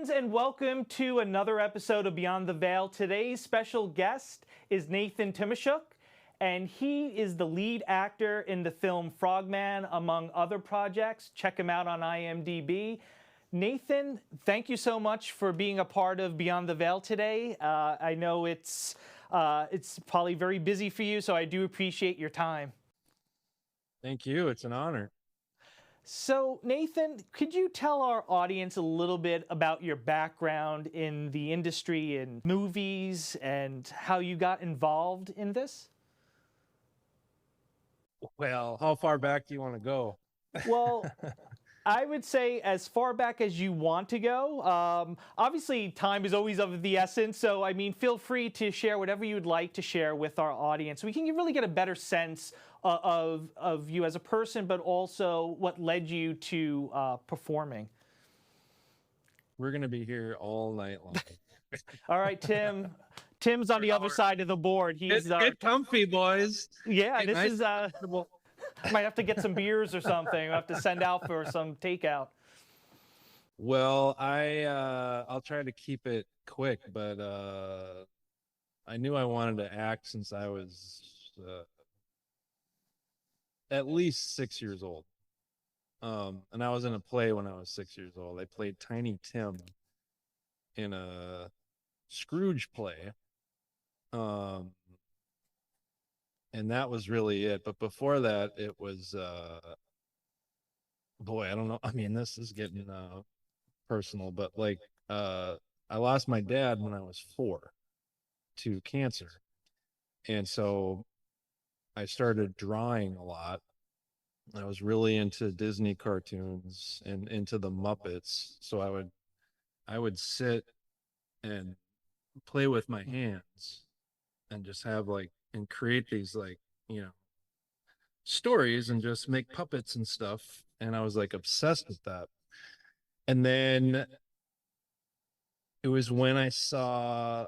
friends, and welcome to another episode of Beyond the Veil. Today's special guest is Nathan Tymoshuk, and he is the lead actor in the film Frogman, among other projects. Check him out on IMDb. Nathan, thank you so much for being a part of Beyond the Veil today. I know it's probably very busy for you, so I do appreciate your time. Thank you. It's an honor. So, Nathan, could you tell our audience a little bit about your background in the industry and movies and how you got involved in this? Well, how far back do you want to go? Well, I would say as far back as you want to go. Obviously, time is always of the essence, so I mean, feel free to share whatever you'd like to share with our audience. We can really get a better sense of you as a person, but also what led you to performing. We're going to be here all night long. All right, Tim. Tim's on the other side of the board. He's get comfy, boys. Yeah, Get this nice is and comfortable. might have to get some beers or something. We'll have to send out for some takeout. Well, I'll try to keep it quick, but I knew I wanted to act since I was at least 6 years old. And I was in a play when I was 6 years old. I played Tiny Tim in a Scrooge play. And that was really it. But before that, it was, boy, I don't know. I mean, this is getting personal, but like, I lost my dad when I was 4 to cancer. And so I started drawing a lot. I was really into Disney cartoons and into the Muppets. So I would sit and play with my hands and just have and create these stories and just make puppets and stuff. And I was obsessed with that. And then it was when I saw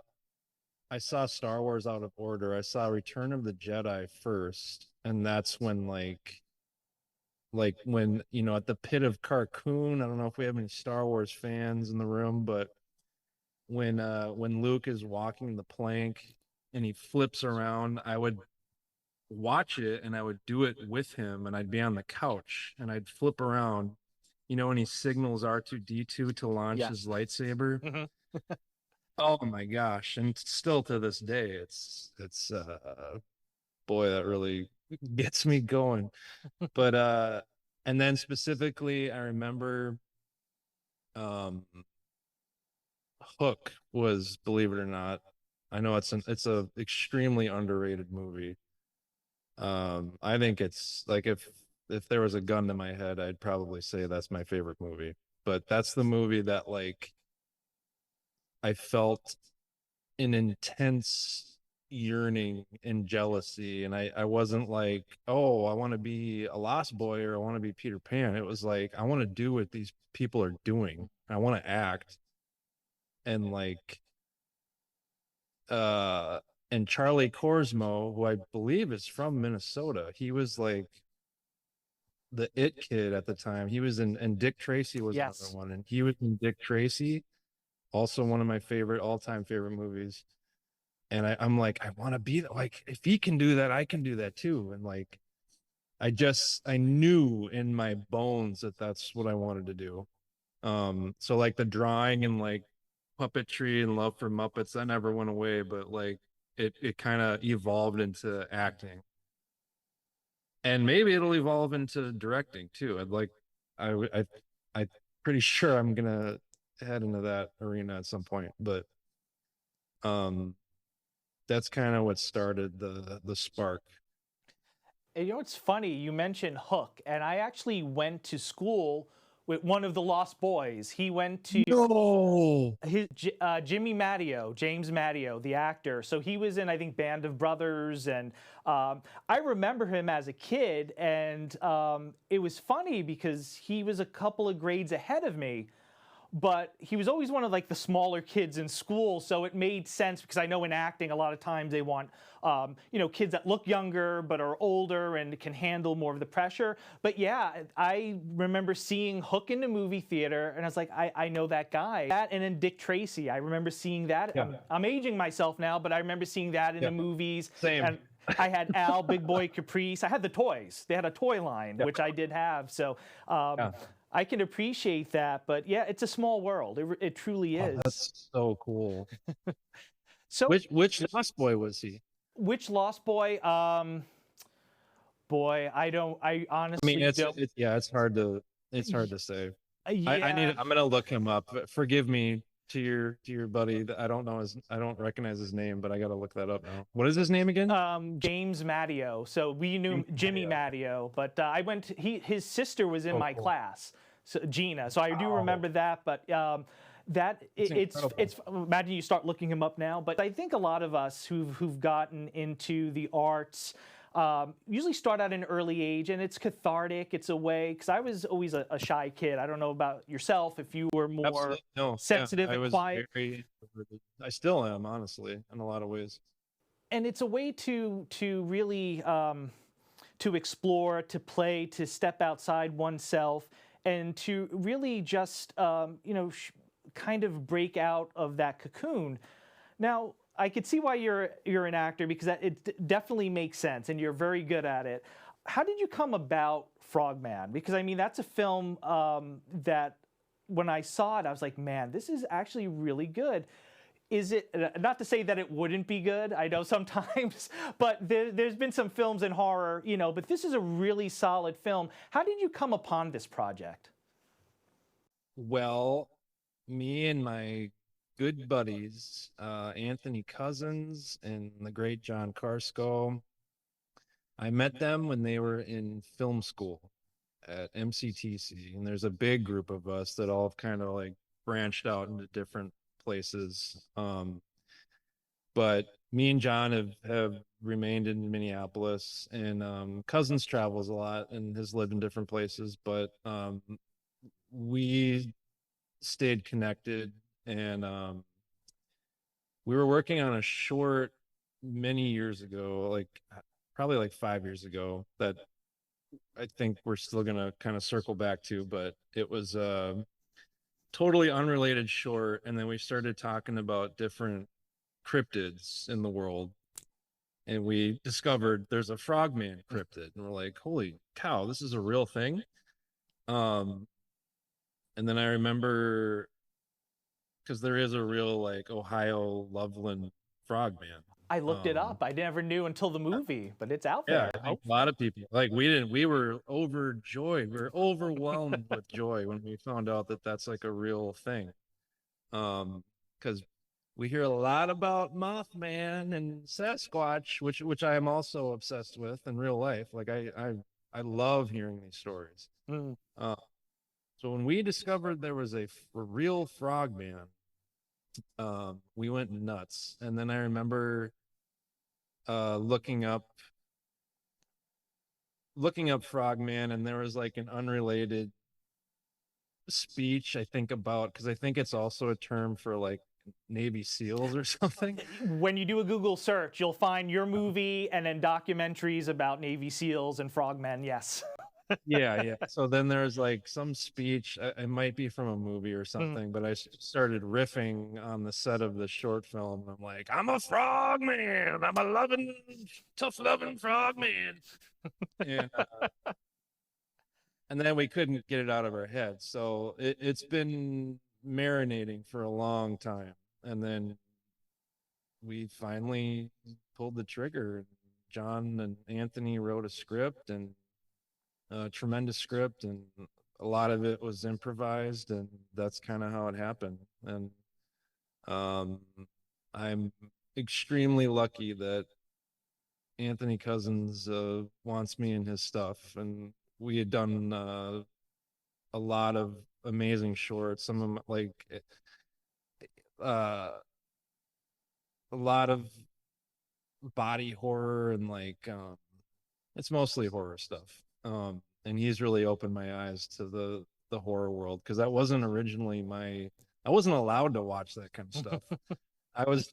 Star Wars Out of Order. I saw Return of the Jedi first, and that's when when at the pit of Carcoon. I don't know if we have any Star Wars fans in the room, but when Luke is walking the plank and he flips around, I would watch it and I would do it with him, and I'd be on the couch and I'd flip around, when he signals R2-D2 to launch his lightsaber. Mm-hmm. Oh my gosh. And still to this day, it's boy, that really gets me going. But and then specifically I remember Hook was, believe it or not, I know it's a extremely underrated movie. I think it's if there was a gun to my head, I'd probably say that's my favorite movie. But that's the movie that I felt an intense yearning and jealousy, and I wasn't like, oh, I want to be a Lost Boy or I want to be Peter Pan. It was like, I want to do what these people are doing. I want to act. And and Charlie Korsmo, who I believe is from Minnesota, he was the it kid at the time. He was and Dick Tracy was another one, and he was in Dick Tracy, also one of my all-time favorite movies. And I'm like, I want to be if he can do that, I can do that too. And I knew in my bones that that's what I wanted to do. So the drawing and puppetry and love for Muppets, that never went away, but it kind of evolved into acting. And maybe it'll evolve into directing too. I'm pretty sure I'm gonna head into that arena at some point, but that's kind of what started the spark. And it's funny, you mentioned Hook, and I actually went to school with one of the Lost Boys. He went to James Matteo, the actor. So he was in, I think, Band of Brothers, and I remember him as a kid, and it was funny because he was a couple of grades ahead of me. but he was always one of like the smaller kids in school, so it made sense because I know in acting a lot of times they want kids that look younger but are older and can handle more of the pressure. But yeah, I remember seeing Hook in the movie theater, and I was like, I know that guy. That, and then Dick Tracy, I remember seeing that. Yeah. I'm aging myself now, but I remember seeing that in the movies. Same. And I had Al, Big Boy Caprice. I had the toys. They had a toy line, which I did have. So I can appreciate that. But yeah, it's a small world. It truly is. That's so cool. So which Lost Boy was he? Which Lost Boy? Boy, I honestly don't. It's hard to say. Yeah. I'm gonna look him up. Forgive me to your buddy. I don't recognize his name, but I gotta look that up now. What is his name again? James Matteo. So we knew Jimmy Matteo, but I went. His sister was in my class, so Gina. So I do remember that, but. It's imagine you start looking him up now, but I think a lot of us who've gotten into the arts usually start at an early age, and it's cathartic. It's a way, because I was always a shy kid. I don't know about yourself, if you were more sensitive and quiet. I still am, honestly, in a lot of ways. And it's a way to really to explore, to play, to step outside oneself, and to really just kind of break out of that cocoon. Now, I could see why you're an actor, because it definitely makes sense, and you're very good at it. How did you come about Frogman? Because I mean, that's a film that when I saw it, I was like, man, this is actually really good. Is it, not to say that it wouldn't be good, I know sometimes, but there's been some films in horror, but this is a really solid film. How did you come upon this project? Well, me and my good buddies, Anthony Cousins and the great John Carsko, I met them when they were in film school at MCTC, and there's a big group of us that all kind of like branched out into different places. But me and John have remained in Minneapolis, and Cousins travels a lot and has lived in different places, but we stayed connected, and we were working on a short many years ago, like probably like 5 years ago, that I think we're still gonna kind of circle back to, but it was a totally unrelated short, and then we started talking about different cryptids in the world, and we discovered there's a frogman cryptid, and we're like, holy cow, this is a real thing. And then I remember, because there is a real like Ohio Loveland Frogman. I looked it up. I never knew until the movie, but it's out there. Yeah, a lot of people, like, we were overjoyed. We were overwhelmed with joy when we found out that that's like a real thing. Because we hear a lot about Mothman and Sasquatch, which I am also obsessed with in real life. Like I love hearing these stories. So when we discovered there was a real frogman, we went nuts. And then I remember looking up frogman, and there was like an unrelated speech, I think, about, because I think it's also a term for like Navy SEALs or something. When you do a Google search, you'll find your movie and then documentaries about Navy SEALs and frogmen. Yes. Yeah. So then there's like some speech, it might be from a movie or something, but I started riffing on the set of the short film. I'm like, I'm a frogman. I'm a tough loving frogman. And then we couldn't get it out of our heads. So it's been marinating for a long time. And then we finally pulled the trigger. John and Anthony wrote a script, and a tremendous script, and a lot of it was improvised, and that's kind of how it happened. And I'm extremely lucky that Anthony Cousins wants me in his stuff, and we had done a lot of amazing shorts, some of them, like a lot of body horror, and like it's mostly horror stuff. And he's really opened my eyes to the horror world, because that wasn't originally I wasn't allowed to watch that kind of stuff. I was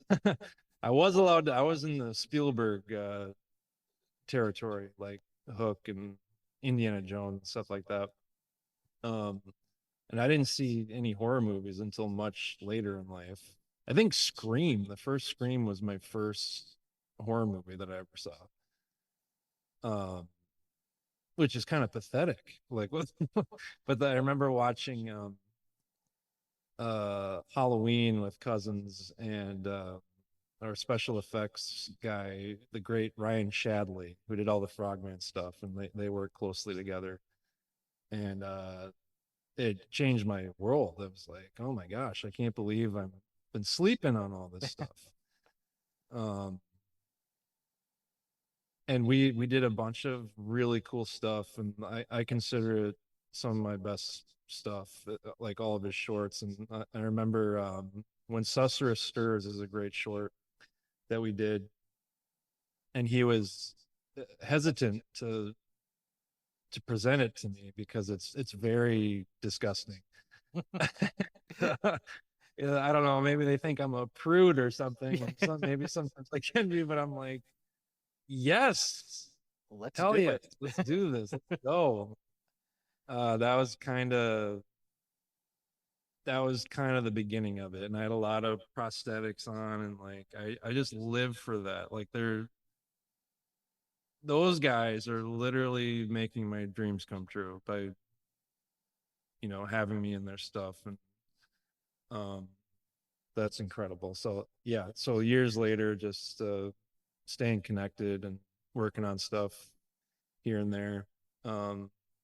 I was allowed to, I was in the Spielberg territory, like Hook and Indiana Jones and stuff like that. Um, and I didn't see any horror movies until much later in life. I think Scream, the first Scream, was my first horror movie that I ever saw. Which is kind of pathetic. Like, what? But I remember watching Halloween with cousins and our special effects guy, the great Ryan Shadley, who did all the Frogman stuff, and they work closely together. And it changed my world. I was like, oh my gosh, I can't believe I've been sleeping on all this stuff. And we did a bunch of really cool stuff, and I consider it some of my best stuff, like all of his shorts. And I remember when Susurrus Stirs is a great short that we did, and he was hesitant to present it to me because it's very disgusting. Yeah, I don't know, maybe they think I'm a prude or something. Maybe sometimes I can be, but I'm like, yes, Let's hell do yeah, it. let's do this. Let's go. That was kind of the beginning of it, and I had a lot of prosthetics on, and like I just live for that. Like those guys are literally making my dreams come true by having me in their stuff. And that's incredible. So yeah, so years later, just staying connected and working on stuff here and there.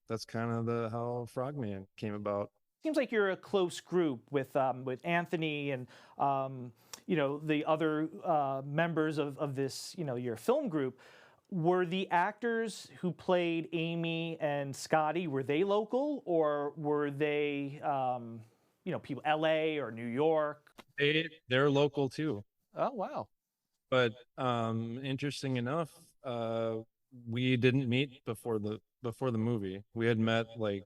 That's kind of how Frogman came about. Seems like you're a close group with Anthony and the other members of this your film group. Were the actors who played Amy and Scotty, were they local, or were they people LA or New York? They're local too. Oh wow. But interesting enough, we didn't meet before the movie. We had met like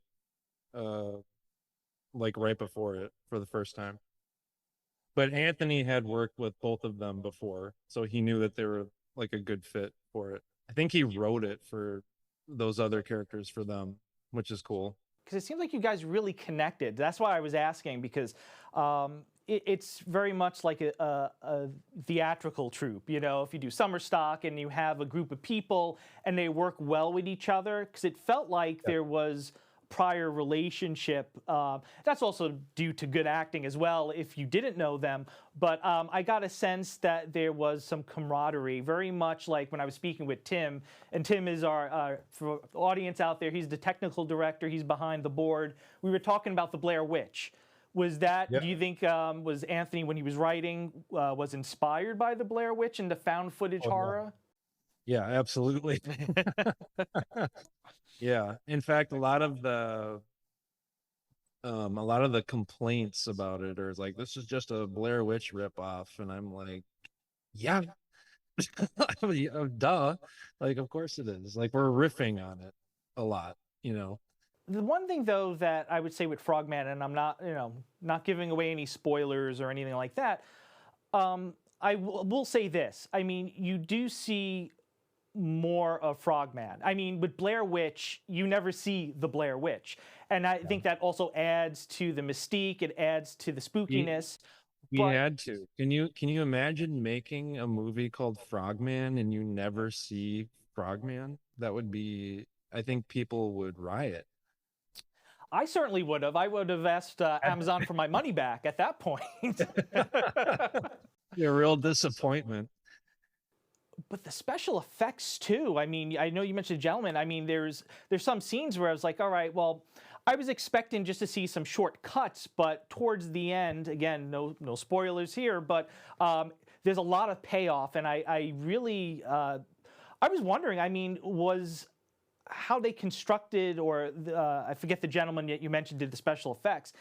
right before it for the first time. But Anthony had worked with both of them before, so he knew that they were like a good fit for it. I think he wrote it for those other characters for them, which is cool. Because it seems like you guys really connected. That's why I was asking, because it's very much like a theatrical troupe. If you do summer stock and you have a group of people and they work well with each other, because it felt like there was prior relationship. That's also due to good acting as well, if you didn't know them. But I got a sense that there was some camaraderie, very much like when I was speaking with Tim. And Tim is for the audience out there, he's the technical director. He's behind the board. We were talking about the Blair Witch. Was that, do you think, was Anthony, when he was writing, was inspired by the Blair Witch and the found footage horror? Yeah, absolutely. Yeah. In fact, a lot of the complaints about it are like, this is just a Blair Witch ripoff. And I'm like, yeah, duh. Like, of course it is. Like, we're riffing on it a lot, The one thing, though, that I would say with Frogman, and I'm not giving away any spoilers or anything like that, I will say this. I mean, you do see more of Frogman. I mean, with Blair Witch, you never see the Blair Witch. And I think that also adds to the mystique. It adds to the spookiness. We had to. Can you imagine making a movie called Frogman and you never see Frogman? That would be, I think people would riot. I certainly would have. I would have asked Amazon for my money back at that point. A real disappointment. But the special effects too. I mean, I know you mentioned Gentleman. I mean, there's some scenes where I was like, all right, well, I was expecting just to see some short cuts, but towards the end, again, no spoilers here, but there's a lot of payoff, and I really I was wondering. I mean, was how they constructed, or I forget the gentleman that you mentioned did the special effects.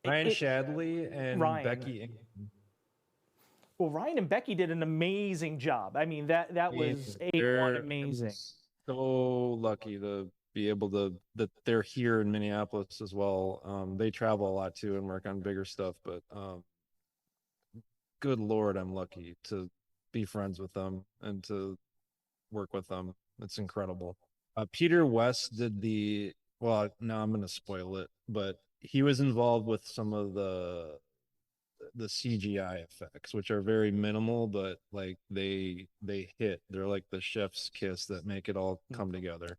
Ryan Shadley and Becky. Well, Ryan and Becky did an amazing job. I mean, that was amazing. So lucky to be able to, that they're here in Minneapolis as well. They travel a lot too and work on bigger stuff, but good Lord, I'm lucky to be friends with them and to work with them. It's incredible. Peter West did well, now I'm going to spoil it, but he was involved with some of the CGI effects, which are very minimal, but like they hit. They're like the chef's kiss that make it all come together.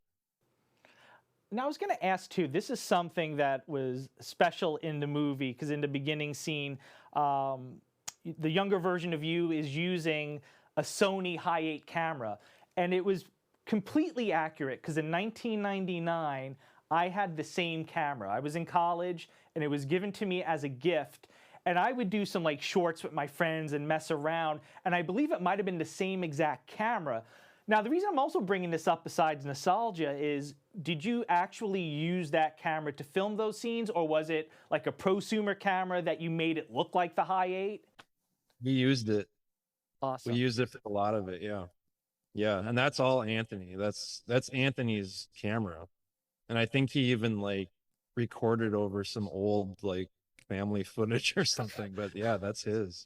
Now, I was going to ask too, this is something that was special in the movie, because in the beginning scene, the younger version of you is using a Sony Hi8 camera, and it was completely accurate, because in 1999, I had the same camera. I was in college, and it was given to me as a gift, and I would do some like shorts with my friends and mess around, and I believe it might have been the same exact camera. Now, the reason I'm also bringing this up besides nostalgia is, did you actually use that camera to film those scenes, or was it like a prosumer camera that you made it look like the Hi8? We used it. Awesome. We used it for a lot of it, yeah. Yeah, and that's all Anthony. That's Anthony's camera. And I think he even like recorded over some old like family footage or something, but yeah, that's his.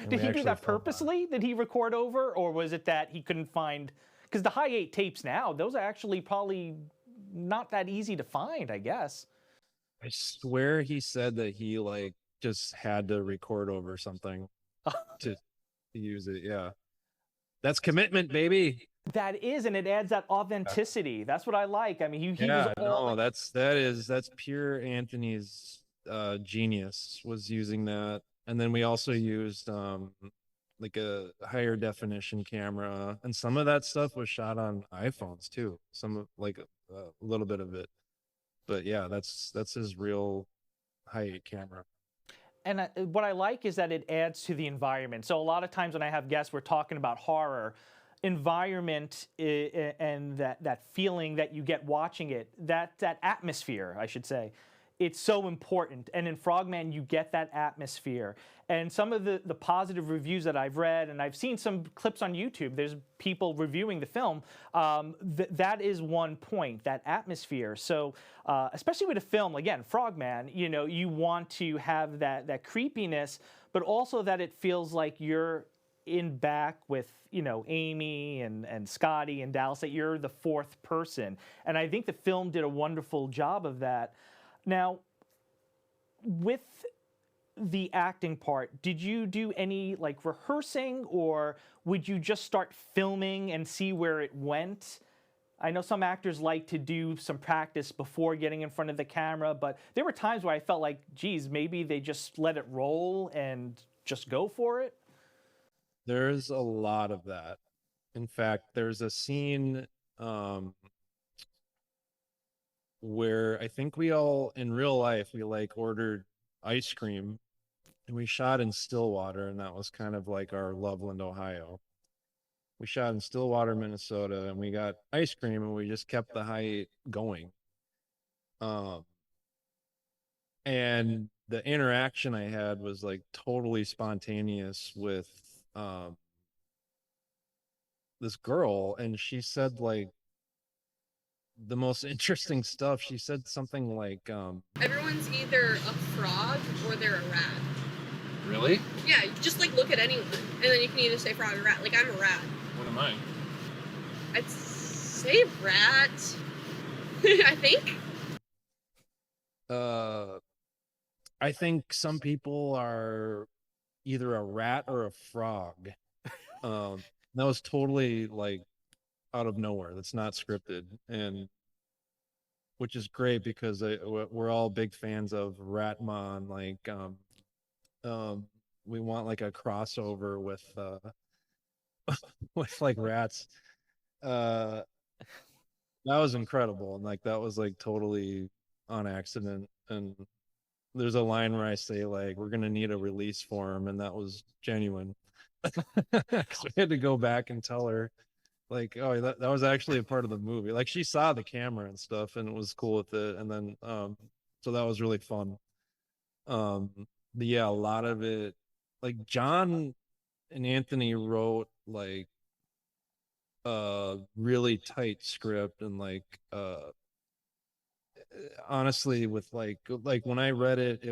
Did he do that purposely? Did he record over, or was it that he couldn't find? Because the Hi8 tapes now, those are actually probably not that easy to find, I guess. I swear he said that he like just had to record over something to use it. Yeah. That's commitment, baby. That is, and it adds that authenticity. That's what I like. I mean, he yeah, was all no, that's pure Anthony's genius was using that. And then we also used like a higher definition camera, and some of that stuff was shot on iPhones too. Some of like a little bit of it, but yeah, that's his real Hi8 camera. And what I like is that it adds to the environment. So a lot of times when I have guests, we're talking about horror, environment and that feeling that you get watching it, that atmosphere, I should say. It's so important. And in Frogman, you get that atmosphere. And some of the positive reviews that I've read, and I've seen some clips on YouTube, there's people reviewing the film, that is one point, that atmosphere. So especially with a film, again, Frogman, you know, you want to have that creepiness, but also that it feels like you're in back with, you know, Amy and Scotty and Dallas, that you're the fourth person. And I think the film did a wonderful job of that. Now, with the acting part, did you do any like rehearsing, or would you just start filming and see where it went? I know some actors like to do some practice before getting in front of the camera, but there were times where I felt like, geez, maybe they just let it roll and just go for it. There's a lot of that. In fact, there's a scene where I think we all in real life, we like ordered ice cream and we shot in Stillwater, and that was kind of like our Loveland, Ohio. We shot in Stillwater, Minnesota, and we got ice cream, and we just kept the Hi8 going. And the interaction I had was like totally spontaneous with this girl, and she said like the most interesting stuff. She said something like everyone's either a frog or they're a rat. Really? Yeah, you just like look at anyone and then you can either say frog or rat. Like I'm a rat. What am I? I'd say rat. I think. I think some people are either a rat or a frog. That was totally like out of nowhere. That's not scripted, and which is great because we're all big fans of Ratmon. Like, we want like a crossover with with like rats. That was incredible, and like that was like totally on accident. And there's a line where I say like, we're gonna need a release form, and that was genuine. So we had to go back and tell her like, oh, that was actually a part of the movie. Like she saw the camera and stuff and was cool with it. And then so that was really fun. But yeah, a lot of it, like John and Anthony wrote like a really tight script, and like honestly, with like when I read it,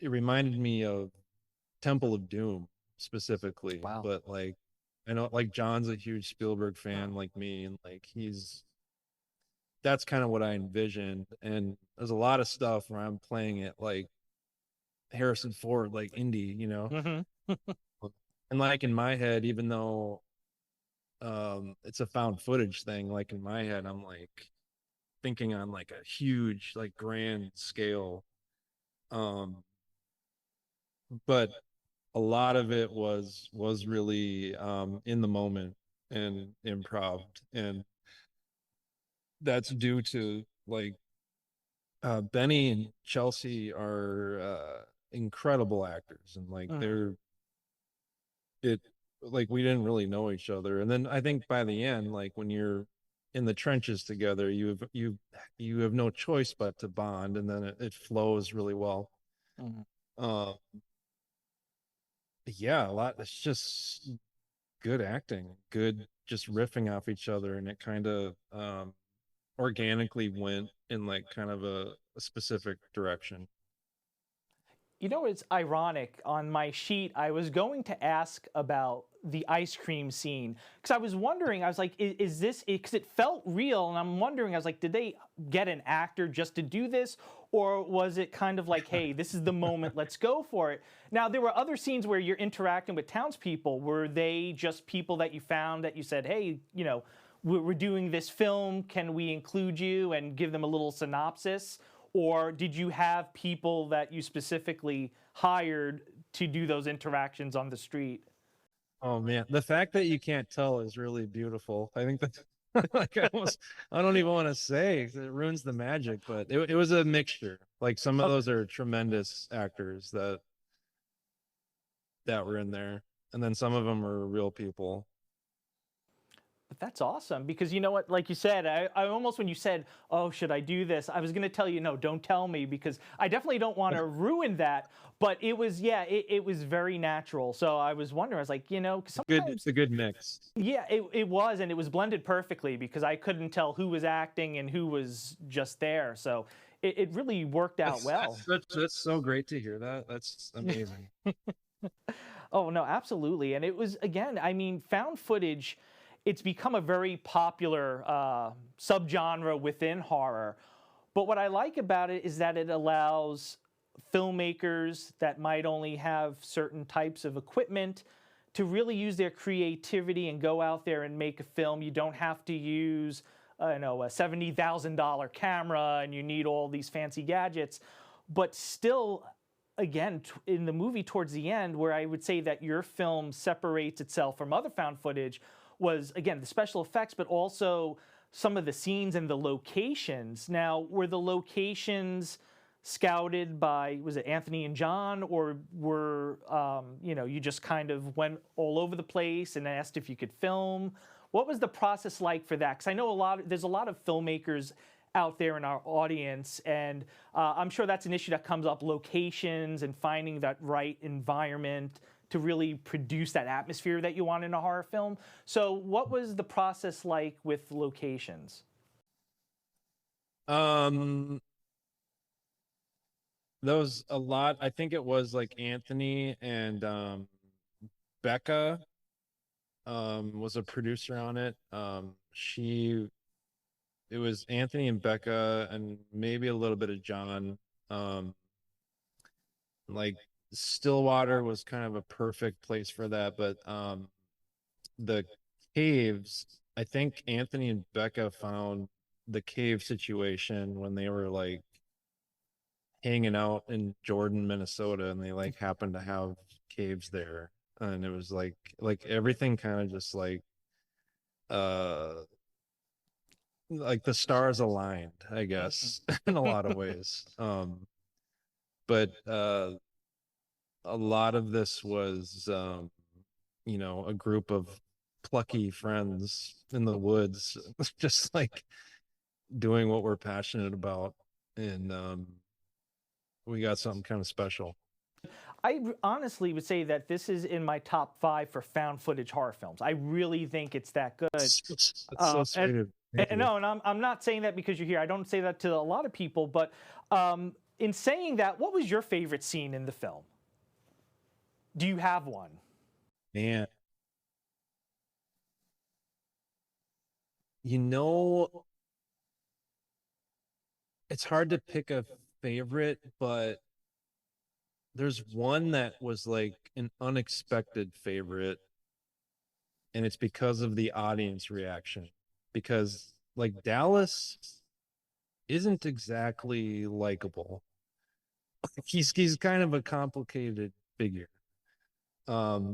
it reminded me of Temple of Doom specifically. Wow. But like, I know like John's a huge Spielberg fan like me, and like that's kind of what I envisioned. And there's a lot of stuff where I'm playing it like Harrison Ford, like indie, you know. And like in my head, even though it's a found footage thing, like in my head, I'm like thinking on like a huge, like grand scale. Um, but a lot of it was really in the moment and improv, and that's due to like Benny and Chelsea are incredible actors, and like they're it like we didn't really know each other, and then I think by the end, like when you're in the trenches together, you have no choice but to bond, and then it flows really well. Uh, yeah, a lot. It's just good acting, good just riffing off each other, and it kind of organically went in like kind of a specific direction. You know, it's ironic. On my sheet, I was going to ask about the ice cream scene because I was wondering, I was like, is this, because it felt real, and I'm wondering, I was like, did they get an actor just to do this? Or was it kind of like, hey, this is the moment, let's go for it? Now, there were other scenes where you're interacting with townspeople. Were they just people that you found that you said, hey, you know, we're doing this film, can we include you, and give them a little synopsis? Or did you have people that you specifically hired to do those interactions on the street? Oh man, the fact that you can't tell is really beautiful. I think that like I don't even want to say it ruins the magic, but it was a mixture. Like some of those are tremendous actors that were in there, and then some of them are real people. But that's awesome because you know what, like you said, I almost, when you said, oh, should I do this, I was going to tell you, no, don't tell me, because I definitely don't want to ruin that. But it was, yeah, it was very natural. So I was wondering, I was like, you know, sometimes It's a good mix. Yeah, it was, and it was blended perfectly because I couldn't tell who was acting and who was just there. So it really worked out well. That's so great to hear that. That's amazing. Oh, no, absolutely. And it was, again, I mean, found footage, it's become a very popular subgenre within horror. But what I like about it is that it allows filmmakers that might only have certain types of equipment to really use their creativity and go out there and make a film. You don't have to use, a $70,000 camera and you need all these fancy gadgets. But still, again, in the movie towards the end, where I would say that your film separates itself from other found footage was, again, the special effects, but also some of the scenes and the locations. Now, were the locations scouted by, was it Anthony and John, or were, you just kind of went all over the place and asked if you could film? What was the process like for that? Because I know there's a lot of filmmakers out there in our audience, and I'm sure that's an issue that comes up, locations and finding that right environment to really produce that atmosphere that you want in a horror film. So what was the process like with locations? Those a lot. I think it was like Anthony and Becca was a producer on it. It was Anthony and Becca and maybe a little bit of John. Like Stillwater was kind of a perfect place for that, but the caves, I think Anthony and Becca found the cave situation when they were like hanging out in Jordan, Minnesota, and they like happened to have caves there, and it was like everything kind of just like the stars aligned, I guess, in a lot of ways. But a lot of this was a group of plucky friends in the woods just like doing what we're passionate about, and we got something kind of special. I honestly would say that this is in my top 5 for found footage horror films. I really think it's that good. That's so sweet. No, and I'm not saying that because you're here. I don't say that to a lot of people, but in saying that, what was your favorite scene in the film? Do you have one? Man, you know, it's hard to pick a favorite, but there's one that was like an unexpected favorite, and it's because of the audience reaction. Because like Dallas isn't exactly likable. He's kind of a complicated figure.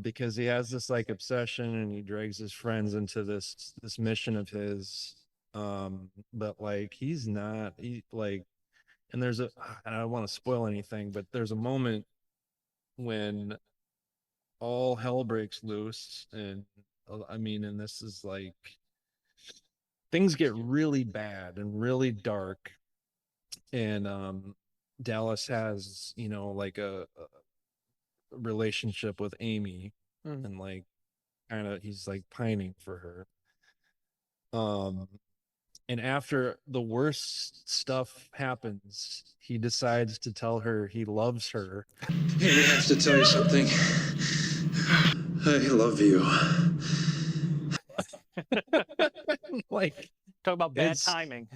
Because he has this like obsession and he drags his friends into this mission of his. But like he's not like, and there's I don't want to spoil anything, but there's a moment when all hell breaks loose, and I mean, and this is like things get really bad and really dark, and Dallas has, you know, like a relationship with Amy, and like kind of he's like pining for her. And after the worst stuff happens, he decides to tell her he loves her. Hey, I have to tell you something. I love you. Like, Talk about bad timing.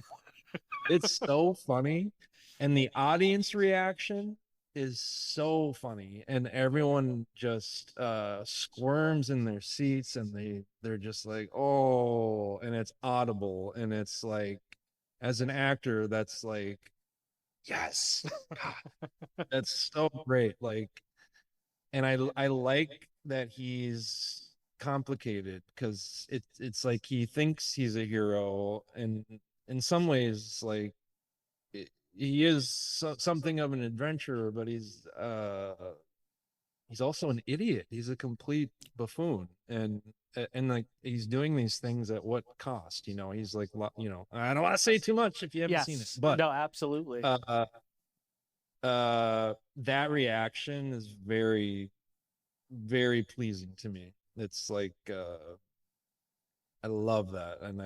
It's so funny, and the audience reaction is so funny, and everyone just squirms in their seats, and they're just like, oh, and it's audible, and it's like, as an actor, that's like, yes, God, that's so great. Like, and I like that he's complicated, because it's like he thinks he's a hero, and in some ways, like, he is something of an adventurer, but he's also an idiot. He's a complete buffoon, and like he's doing these things at what cost? You know, he's like, you know, I don't want to say too much if you haven't seen it, but no, absolutely. That reaction is very, very pleasing to me. It's like I love that, and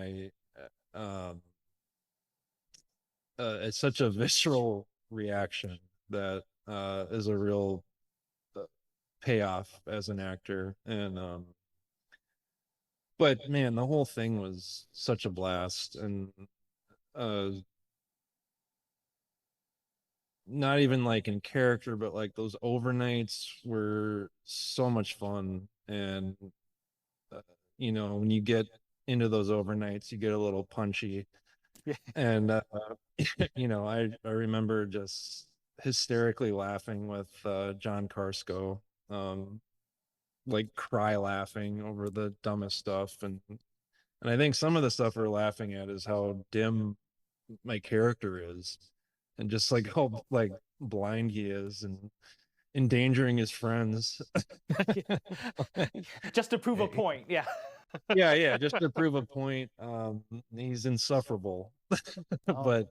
it's such a visceral reaction that is a real payoff as an actor. And but man, the whole thing was such a blast, and not even like in character, but like those overnights were so much fun. And you know, when you get into those overnights, you get a little punchy. And you know, I remember just hysterically laughing with John Carsko, like cry laughing over the dumbest stuff, and I think some of the stuff we're laughing at is how dim my character is, and just like how like blind he is, and endangering his friends. Just to prove a point. Yeah. Yeah, just to prove a point. He's insufferable. But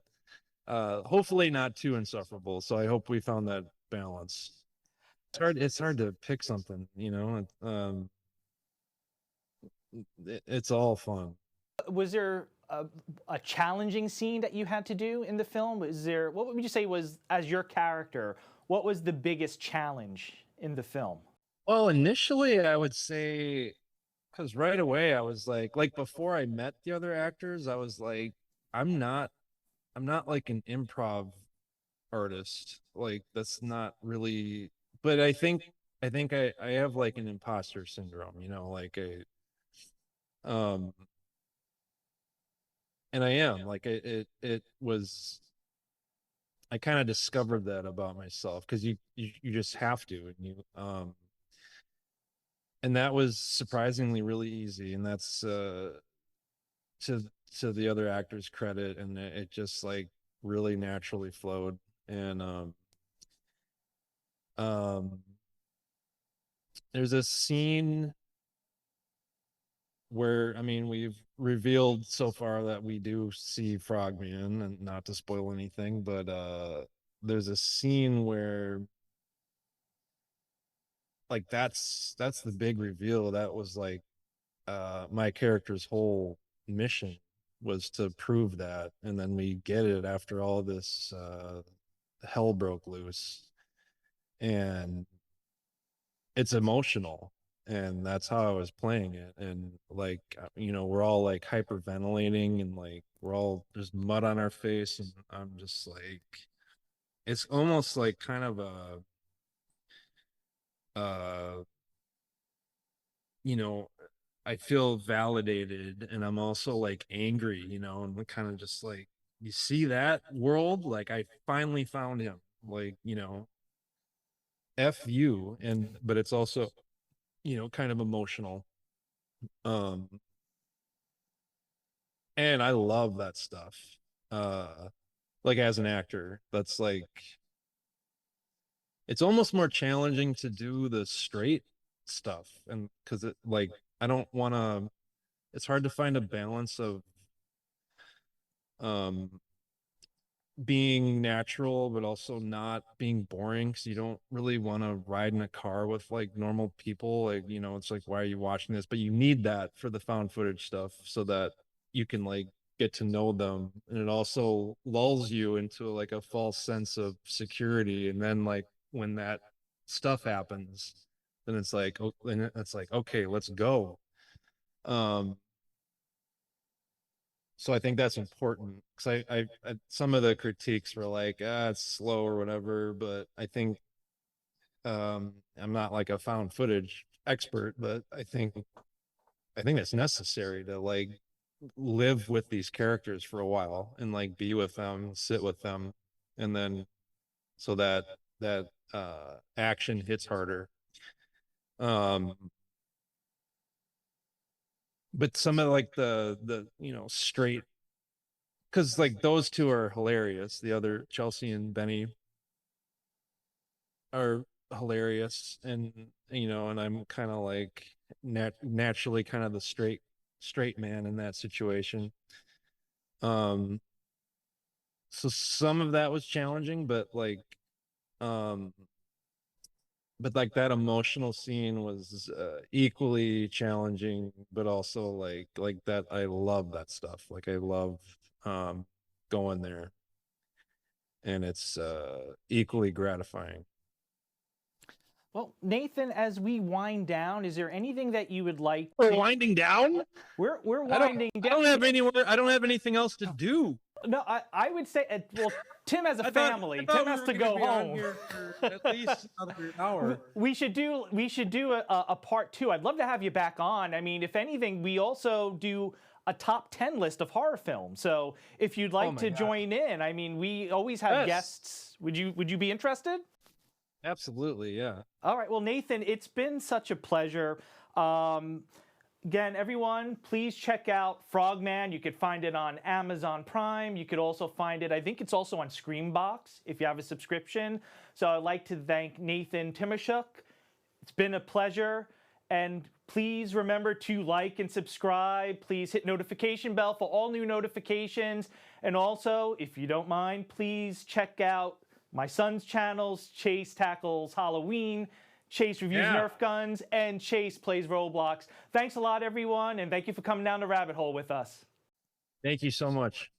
hopefully not too insufferable, so I hope we found that balance. It's hard to pick something, you know. It's all fun. Was there a challenging scene that you had to do in the film? What would you say was, as your character, what was the biggest challenge in the film? Well, initially I would say, because right away I was like before I met the other actors, I was like, I'm not like an improv artist. Like, that's not really, but I have like an imposter syndrome, you know, like um and I am like, it was, I kind of discovered that about myself, because you just have to, and and that was surprisingly really easy, and that's to the other actors' credit, and it just like really naturally flowed. And um there's a scene where, I mean, we've revealed so far that we do see Frogman, and not to spoil anything, but there's a scene where, like, that's the big reveal. That was like my character's whole mission, was to prove that, and then we get it after all this hell broke loose, and it's emotional, and that's how I was playing it. And like, we're all like hyperventilating, and like we're all just mud on our face, and I'm just like, it's almost like kind of a I feel validated, and I'm also like angry, and kind of just like, you see that world, like I finally found him, like, F you. But it's also, kind of emotional. Um, and I love that stuff. Like as an actor, that's like, it's almost more challenging to do the straight stuff, and because it like, I don't want to, it's hard to find a balance of um being natural but also not being boring, because you don't really want to ride in a car with like normal people, like, it's like, why are you watching this? But you need that for the found footage stuff, so that you can like get to know them, and it also lulls you into like a false sense of security. And then like when that stuff happens, then it's like, oh, then it's like, okay, let's go. um So I think that's important, because I some of the critiques were like, it's slow or whatever, but I think I'm not like a found footage expert, but I think it's necessary to like live with these characters for a while, and like be with them, sit with them, and then so that action hits harder. Um but some of like the straight, because like those two are hilarious. The other, Chelsea and Benny, are hilarious, and and I'm kind of like naturally kind of the straight man in that situation. Um, so some of that was challenging, um, but like that emotional scene was equally challenging, but also like that. I love that stuff. Like I love um going there, and it's equally gratifying. Well, Nathan, as we wind down, is there anything that you would like We're to... winding down. We're winding I down. don't have anywhere. I don't have anything else to do. No, I would say, well, Tim has a family. Tim has to go home. Here for at least another hour. We should do a part 2. I'd love to have you back on. I mean, if anything, we also do a top 10 list of horror films. So if you'd like to join in, I mean, we always have guests. Would you be interested? Absolutely, yeah. All right. Well, Nathan, it's been such a pleasure. Again, everyone, please check out Frogman. You could find it on Amazon Prime. You could also find it, I think it's also on Screambox if you have a subscription. So I'd like to thank Nathan Tymoshuk. It's been a pleasure. And please remember to like and subscribe. Please hit notification bell for all new notifications. And also, if you don't mind, please check out my son's channels, Chase Tackles Halloween, Chase Reviews Nerf Guns, and Chase Plays Roblox. Thanks a lot, everyone, and thank you for coming down the rabbit hole with us. Thank you so much.